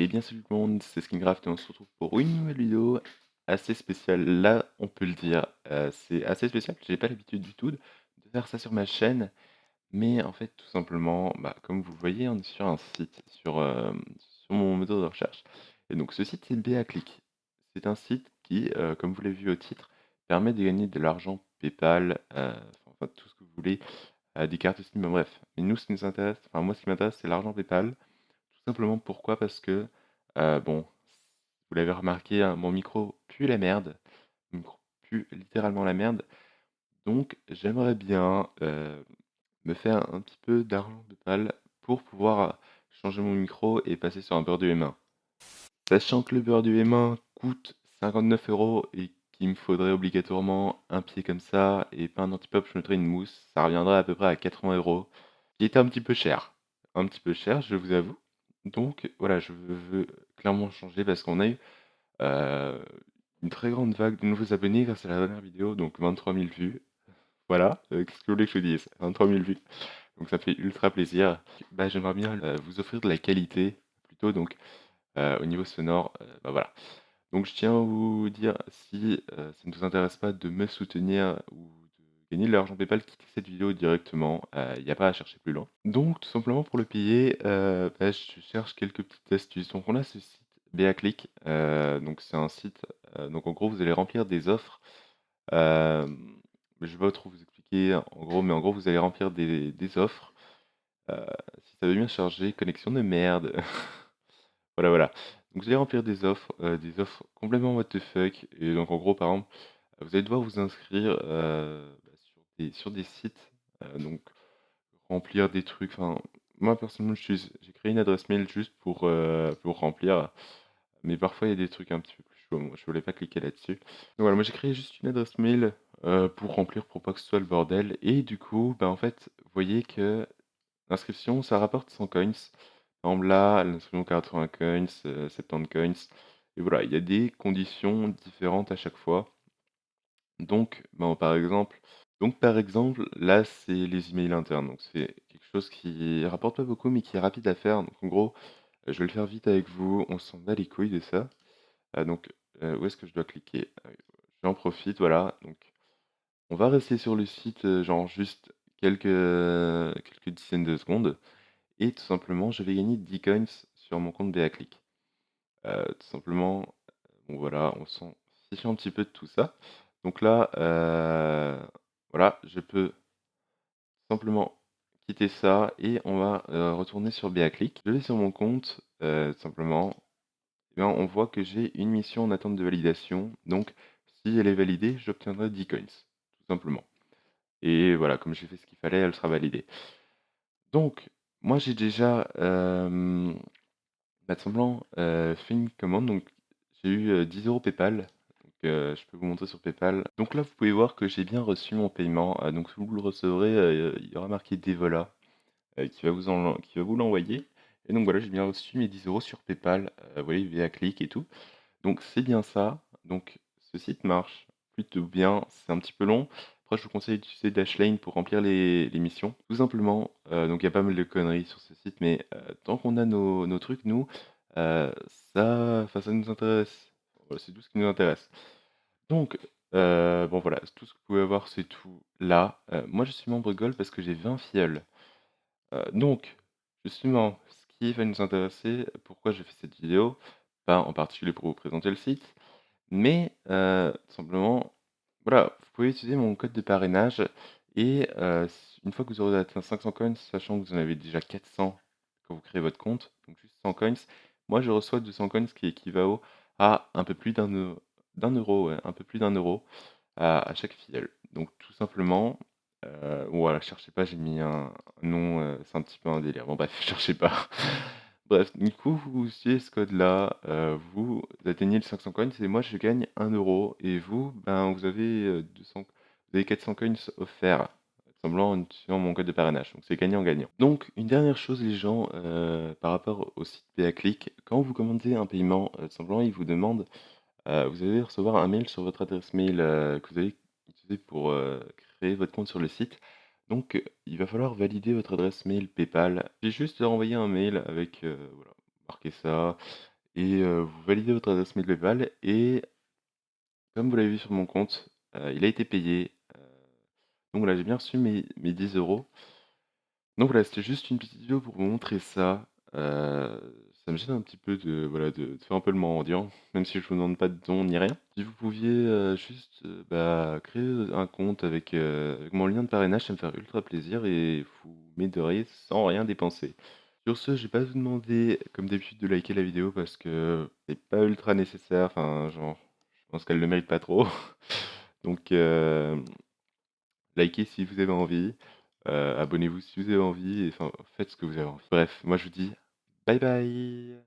Et bien salut tout le monde, c'est Skingraft et on se retrouve pour une nouvelle vidéo assez spéciale. Là, on peut le dire, c'est assez spécial. J'ai pas l'habitude du tout de faire ça sur ma chaîne, mais en fait, tout simplement, comme vous le voyez, on est sur un site, sur mon moteur de recherche. Et donc, ce site, c'est BAClick. C'est un site qui, comme vous l'avez vu au titre, permet de gagner de l'argent PayPal, enfin tout ce que vous voulez, des cartes SIM, bref. Mais nous, ce qui nous intéresse, enfin moi, ce qui m'intéresse, c'est l'argent PayPal. Tout simplement pourquoi? Parce que, bon, vous l'avez remarqué, hein, mon micro pue la merde. Mon micro pue littéralement la merde. Donc j'aimerais bien, me faire un petit peu d'argent PayPal pour pouvoir, changer mon micro et passer sur un beurre du M1. Sachant que le beurre du M1 coûte 59 € et qu'il me faudrait obligatoirement un pied comme ça et pas un anti-pop, je mettrais une mousse, ça reviendrait à peu près à 80 €, qui est un petit peu cher. Un petit peu cher, je vous avoue. Donc voilà, je veux clairement changer parce qu'on a eu une très grande vague de nouveaux abonnés grâce à la dernière vidéo, donc 23 000 vues. Voilà, qu'est-ce que vous voulez que je vous dise? 23 000 vues, donc ça fait ultra plaisir. J'aimerais bien vous offrir de la qualité plutôt, donc au niveau sonore, voilà. Donc je tiens à vous dire, si ça ne vous intéresse pas de me soutenir ou de gagner de l'argent PayPal, quittez cette vidéo directement, il n'y a pas à chercher plus loin. Donc tout simplement pour le payer, je cherche quelques petites astuces. Donc on a ce site BAClick, donc c'est un site, donc en gros vous allez remplir des offres, je vais pas trop vous expliquer en gros, mais en gros vous allez remplir des offres, heu, si ça veut bien charger, connexion de merde. Voilà, voilà. Donc vous allez remplir des offres complètement what the fuck et donc en gros, par exemple, vous allez devoir vous inscrire, sur des sites, donc remplir des trucs, enfin, moi personnellement, j'ai créé une adresse mail juste pour remplir, mais parfois il y a des trucs un petit peu plus chauds, moi je voulais pas cliquer là-dessus. Donc voilà, moi j'ai créé juste une adresse mail, pour remplir, pour pas que ce soit le bordel et du coup, en fait, vous voyez que l'inscription, ça rapporte 100 coins. Par exemple, là, l'inscription 80 coins, 70 coins. Et voilà, il y a des conditions différentes à chaque fois. Donc, par exemple, là, c'est les emails internes. Donc, c'est quelque chose qui rapporte pas beaucoup, mais qui est rapide à faire. Donc, en gros, je vais le faire vite avec vous. On s'en bat les couilles de ça. Où est-ce que je dois cliquer? J'en profite, voilà. Donc, on va rester sur le site, genre juste quelques dizaines de secondes. Et tout simplement, je vais gagner 10 coins sur mon compte BAClick. Tout simplement, bon voilà, on s'en fiche un petit peu de tout ça. Donc là, voilà, je peux simplement quitter ça et on va, retourner sur BAClick. Je vais sur mon compte, tout simplement, et bien, on voit que j'ai une mission en attente de validation. Donc si elle est validée, j'obtiendrai 10 coins, tout simplement. Et voilà, comme j'ai fait ce qu'il fallait, elle sera validée. Donc, moi j'ai déjà, tout simplement, fait une commande, donc j'ai eu, 10 € PayPal, donc je peux vous montrer sur PayPal. Donc là, vous pouvez voir que j'ai bien reçu mon paiement, donc vous le recevrez, il y aura marqué Devola, qui va vous l'envoyer et donc voilà, j'ai bien reçu mes 10 € sur PayPal, vous voyez, via Click et tout. Donc c'est bien ça, donc ce site marche plutôt bien, c'est un petit peu long. Après je vous conseille d'utiliser Dashlane pour remplir les missions. Tout simplement, donc il y a pas mal de conneries sur ce site, mais tant qu'on a nos trucs nous, heu, ça nous intéresse. Voilà, c'est tout ce qui nous intéresse. Donc, bon voilà, tout ce que vous pouvez avoir, c'est tout là. Moi je suis membre Gold parce que j'ai 20 fioles. Donc, justement, ce qui va nous intéresser, pourquoi j'ai fait cette vidéo, pas en particulier pour vous présenter le site, mais tout simplement, voilà, vous pouvez utiliser mon code de parrainage et une fois que vous aurez atteint 500 coins, sachant que vous en avez déjà 400 quand vous créez votre compte, donc juste 100 coins, moi je reçois 200 coins qui équivaut à un peu plus d'un euro, ouais, un peu plus d'un euro à chaque filleule. Donc tout simplement, voilà, cherchez pas, j'ai mis un nom, c'est un petit peu un délire. Bon bref, cherchez pas. Bref, du coup, vous utilisez ce code-là, vous atteignez le 500 coins et moi je gagne 1 € et vous, vous avez, 200 vous avez 400 coins offerts, semblant en utilisant mon code de parrainage, donc c'est gagnant-gagnant. Donc une dernière chose les gens, par rapport au site payaclick, quand vous commandez un paiement, simplement il vous demande, vous allez recevoir un mail sur votre adresse mail, que vous allez utiliser pour, créer votre compte sur le site. Donc, il va falloir valider votre adresse mail PayPal. J'ai juste renvoyé un mail avec, voilà, marqué ça et vous validez votre adresse mail PayPal et comme vous l'avez vu sur mon compte, il a été payé, donc voilà, j'ai bien reçu mes 10 €. Donc voilà, c'était juste une petite vidéo pour vous montrer ça. Ça me gêne un petit peu de voilà, de faire un peu le mendiant, même si je vous demande pas de dons ni rien. Si vous pouviez, juste, bah, créer, un compte avec mon lien de parrainage, ça me ferait ultra plaisir et vous m'aideriez sans rien dépenser. Sur ce, je vais pas vous demander, comme d'habitude, de liker la vidéo parce que c'est pas ultra nécessaire, enfin, genre, je pense qu'elle le mérite pas trop. Donc likez si vous avez envie, abonnez-vous si vous avez envie et enfin, faites ce que vous avez envie. Bref, moi je vous dis bye bye!